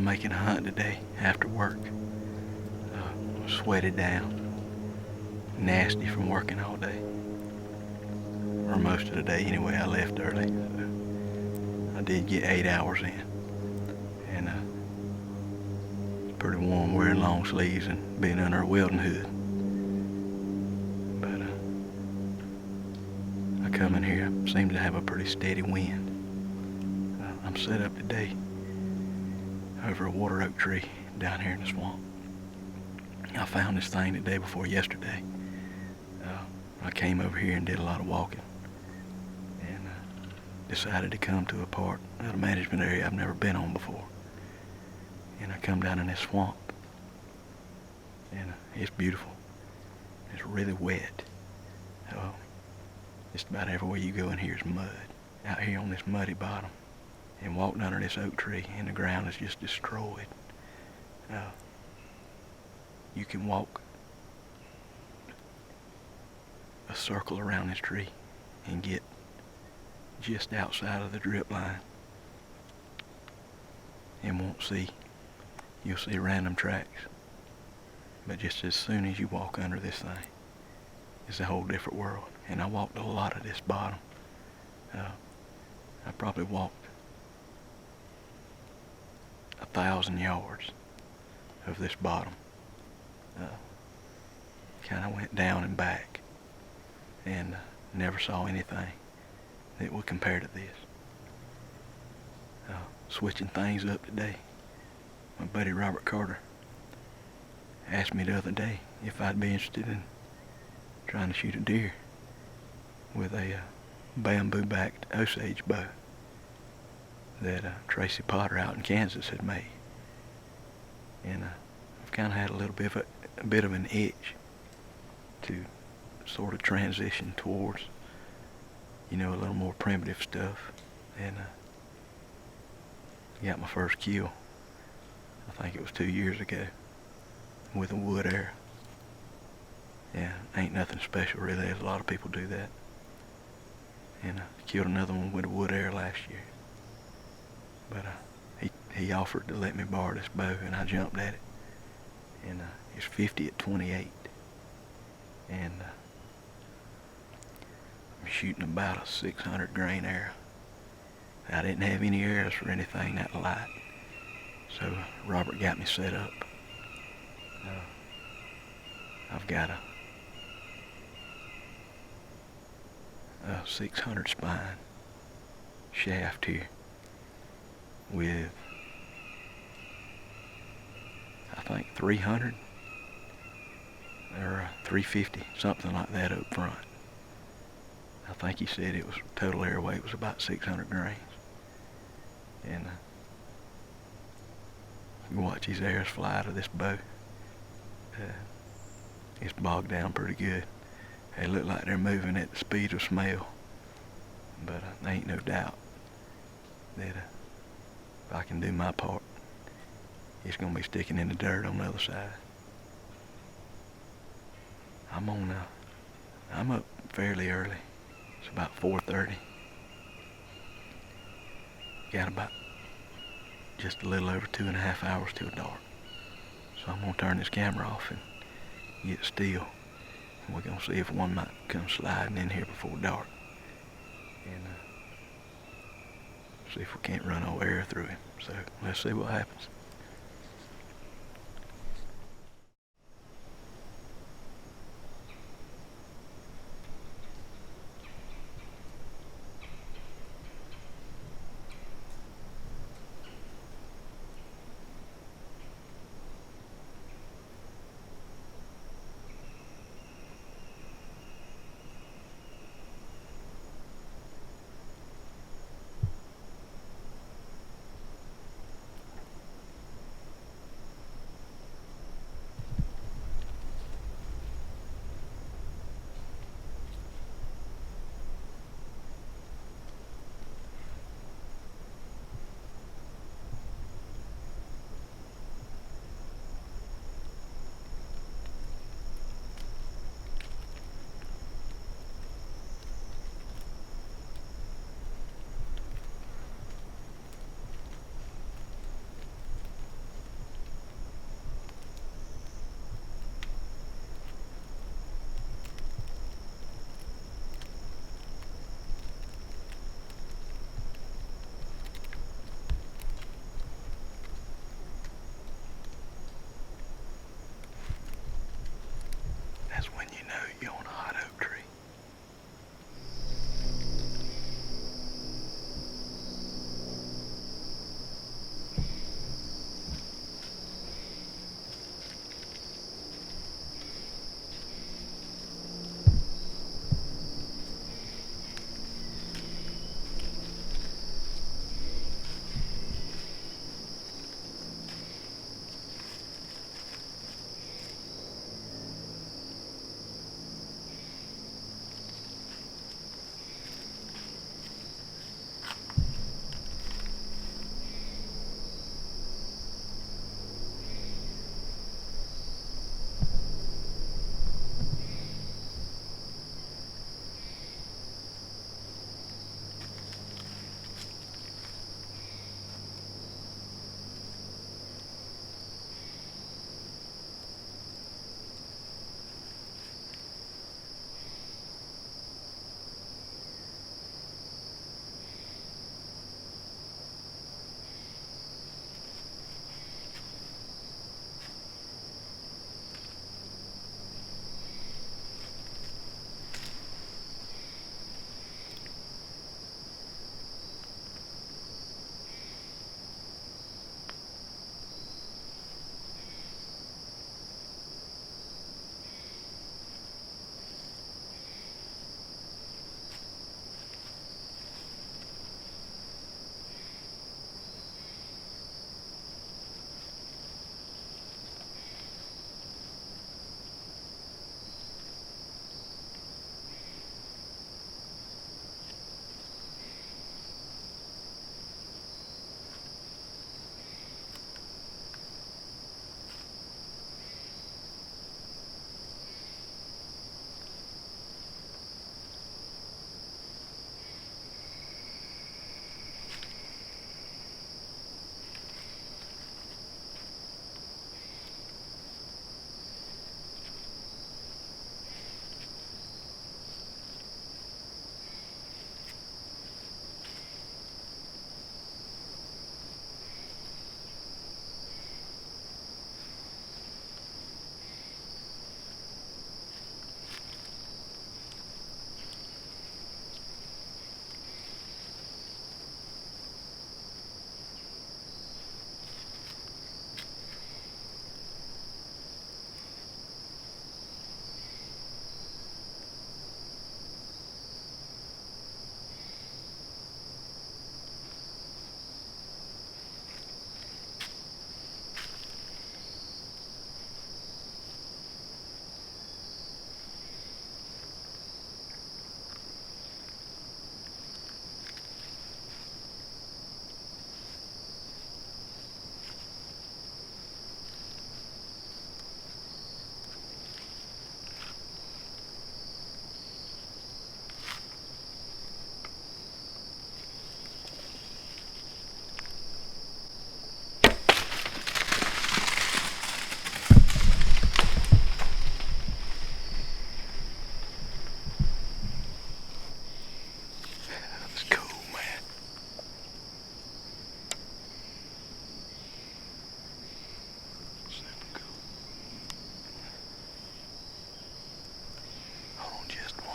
I'm making a hunt today after work. Sweated down. Nasty from working all day. Or most of the day anyway. I left early. So I did get 8 hours in. And it's pretty warm wearing long sleeves and being under a welding hood. But I come in here, seem to have a pretty steady wind. I'm set up today over a water oak tree down here in the swamp. I found this thing the day before yesterday. I came over here and did a lot of walking and decided to come to a part of the management area I've never been on before. And I come down in this swamp and it's beautiful. It's really wet. Just about everywhere you go in here is mud. Out here on this muddy bottom and walking under this oak tree and the ground is just destroyed. You can walk a circle around this tree and get just outside of the drip line and you'll see random tracks. But just as soon as you walk under this thing, it's a whole different world. And I walked a lot of this bottom. I probably walked 1,000 yards of this bottom. Kind of went down and back and never saw anything that would compare to this. Switching things up today, my buddy Robert Carter asked me the other day if I'd be interested in trying to shoot a deer with a bamboo-backed Osage bow that Tracy Potter out in Kansas had made. And I've kind of had a bit of an itch to sort of transition towards, a little more primitive stuff. And got my first kill, I think it was 2 years ago, with a wood arrow. Yeah, ain't nothing special really, as a lot of people do that. And I killed another one with a wood arrow last year. But he offered to let me borrow this bow, and I jumped at it. And it's 50 at 28. And I'm shooting about a 600 grain arrow. I didn't have any arrows for anything that light. So Robert got me set up. I've got a 600 spine shaft here with I think 300 or 350, something like that up front. I think he said it was total air weight was about 600 grains. And you watch these arrows fly out of this bow. It's bogged down pretty good. They look like they're moving at the speed of smell. But there ain't no doubt that if I can do my part, it's going to be sticking in the dirt on the other side. I'm up fairly early. It's about 4:30. Got about just a little over 2.5 hours till dark. So I'm going to turn this camera off and get still. And we're going to see if one might come sliding in here before dark. And see if we can't run no air through him. So let's see what happens.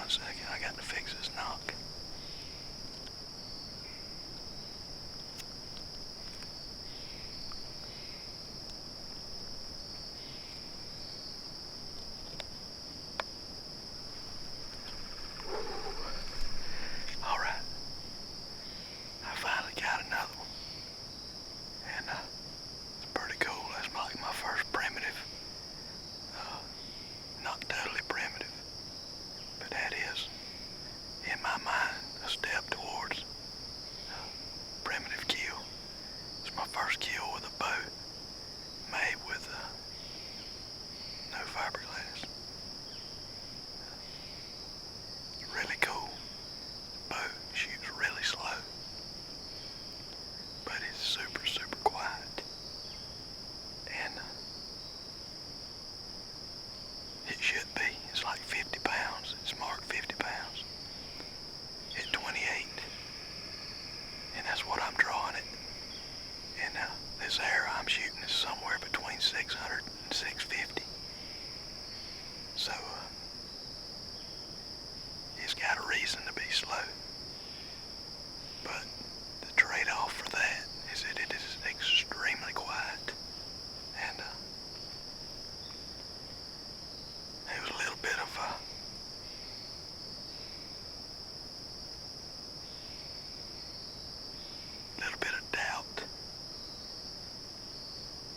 1 second, I got to fix this knock. Alright, I finally got another one. And it's pretty cool. That's like my first primitive. Not totally primitive, but that is, in my mind, a step towards primitive kill. It's my first kill with a bow made with no fiberglass. It's really cool. The bow shoots really slow, but it's super, super quiet. And it should be. It's like 50 pounds. It's marked 50 pounds. At 28. And that's what I'm drawing it. And this arrow I'm shooting is somewhere between 600 and 650. So it's got a reason to be slow. But the trade-off for that is that it is extremely quiet. And it was a little bit of doubt.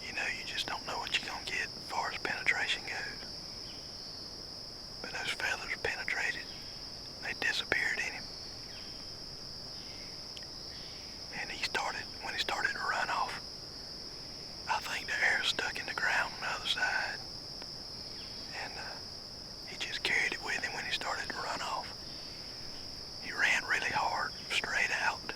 You know, you just don't know what you're gonna get as far as penetration goes. But those feathers penetrated. They disappeared in him. And when he started to run off, I think the arrow stuck in the ground on the other side. And he just carried it with him when he started to run off. He ran really hard, straight out.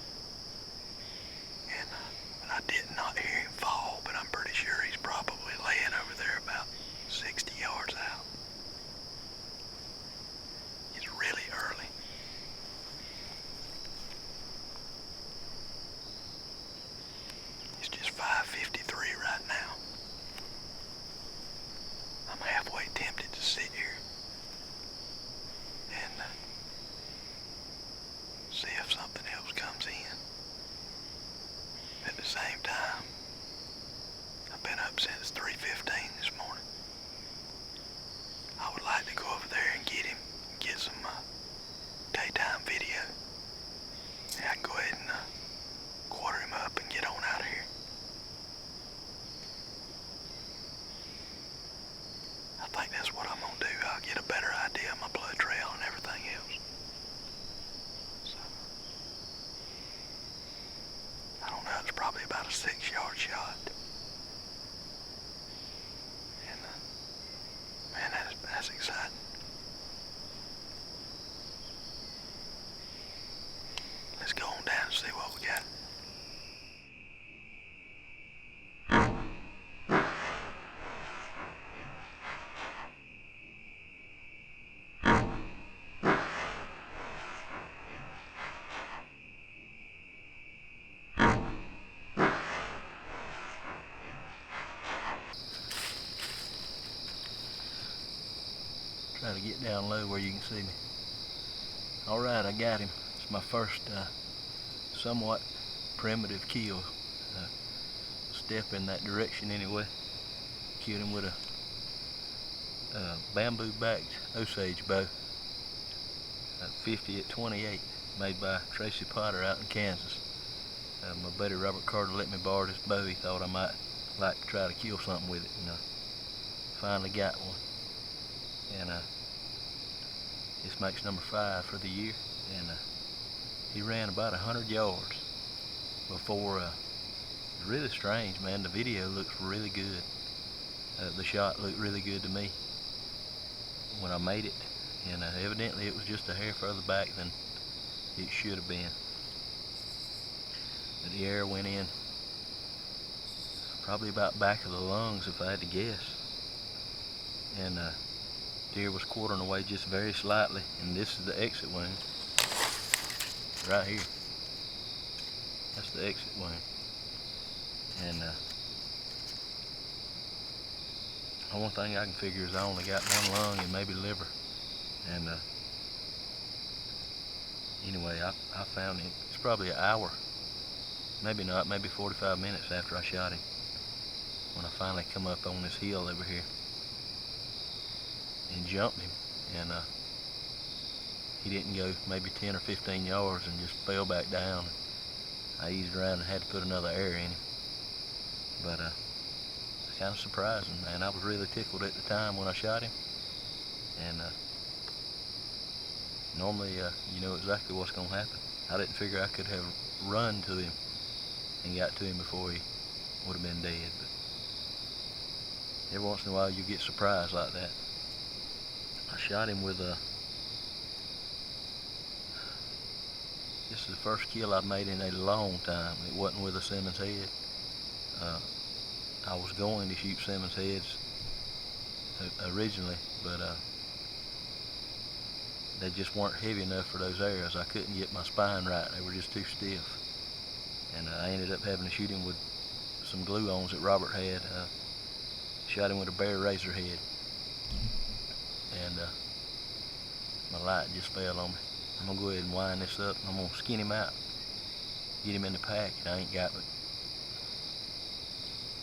And I did not hear him fall, but I'm pretty sure he's probably laying over there about 60 yards out. It's really early. It's just 5:53 right now. I'm halfway tempted to sit here and see if something else comes in. At the same time, I've been up since 3:15 this morning. I would like to go over there and get him, get some daytime video. And I can go ahead and quarter him up and get on out of here. I think that's what I'm gonna do. I'll get a better idea of my blood trail and everything else. So, I don't know, it's probably about a 6-yard shot. And man, that's exciting. Let's go on down and see what we got. Try to get down low where you can see me. Alright, I got him. It's my first somewhat primitive kill. Step in that direction anyway. Killed him with a bamboo backed Osage bow. 50 at 28, made by Tracy Potter out in Kansas. My buddy Robert Carter let me borrow this bow. He thought I might like to try to kill something with it, and finally got one. And this makes number 5 for the year. And he ran about 100 yards before. It's really strange, man. The video looks really good. The shot looked really good to me when I made it, and evidently it was just a hair further back than it should have been. But the arrow went in probably about back of the lungs, if I had to guess. And deer was quartering away just very slightly, and this is the exit wound right here. That's the exit wound. And the only thing I can figure is I only got one lung and maybe liver. And Anyway, I found him. It's probably an hour, maybe not, maybe 45 minutes after I shot him, when I finally come up on this hill over here and jumped him. And he didn't go maybe 10 or 15 yards and just fell back down. I eased around and had to put another air in him. But it's kind of surprising, man. I was really tickled at the time when I shot him. And normally you know exactly what's going to happen. I didn't figure I could have run to him and got to him before he would have been dead. But every once in a while you get surprised like that. I shot him with a... This is the first kill I've made in a long time. It wasn't with a Simmons head. I was going to shoot Simmons heads originally, but they just weren't heavy enough for those arrows. I couldn't get my spine right. They were just too stiff. And I ended up having to shoot him with some glue-ons that Robert had. Shot him with a bear razor head. And my light just fell on me. I'm gonna go ahead and wind this up. I'm gonna skin him out, get him in the pack, and I ain't got but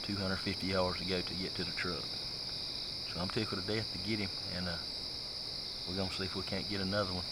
250 yards to go to get to the truck. So I'm tickled to death to get him, and we're gonna see if we can't get another one.